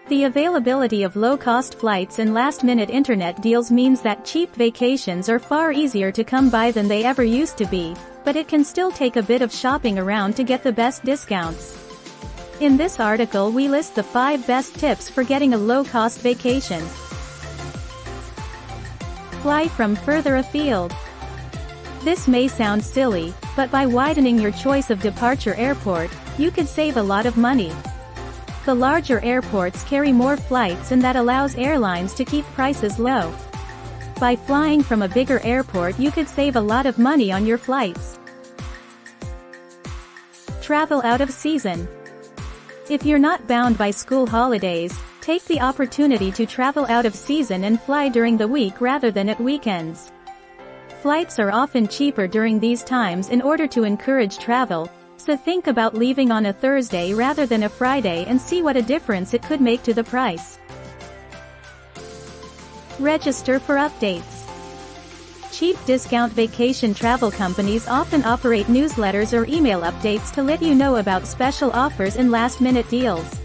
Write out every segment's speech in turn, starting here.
The availability of low-cost flights and last-minute internet deals means that cheap vacations are far easier to come by than they ever used to be, but it can still take a bit of shopping around to get the best discounts. In this article we list the 5 best tips for getting a low-cost vacation. Fly from further afield. This may sound silly, but by widening your choice of departure airport, you could save a lot of money. The larger airports carry more flights and that allows airlines to keep prices low. By flying from a bigger airport you could save a lot of money on your flights. Travel out of season. If you're not bound by school holidays, take the opportunity to travel out of season and fly during the week rather than at weekends. Flights are often cheaper during these times in order to encourage travel, so think about leaving on a Thursday rather than a Friday and see what a difference it could make to the price. Register for updates. Cheap discount vacation travel companies often operate newsletters or email updates to let you know about special offers and last-minute deals.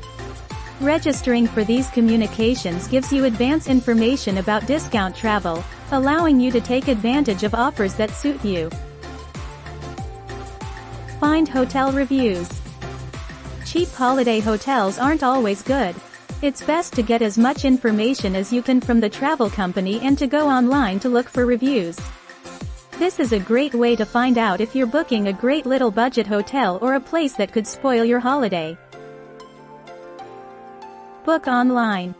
Registering for these communications gives you advance information about discount travel, allowing you to take advantage of offers that suit you. Find hotel reviews. Cheap holiday hotels aren't always good. It's best to get as much information as you can from the travel company and to go online to look for reviews. This is a great way to find out if you're booking a great little budget hotel or a place that could spoil your holiday. Book online.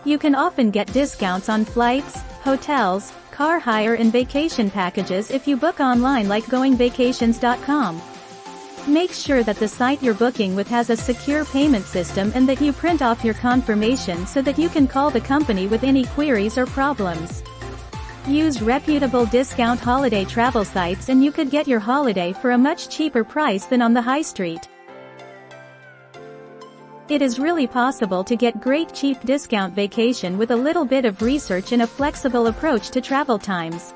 You can often get discounts on flights, hotels, car hire and vacation packages if you book online like goingvacations.com. Make sure that the site you're booking with has a secure payment system and that you print off your confirmation so that you can call the company with any queries or problems. Use reputable discount holiday travel sites and you could get your holiday for a much cheaper price than on the high street. It is really possible to get great cheap discount vacation with a little bit of research and a flexible approach to travel times.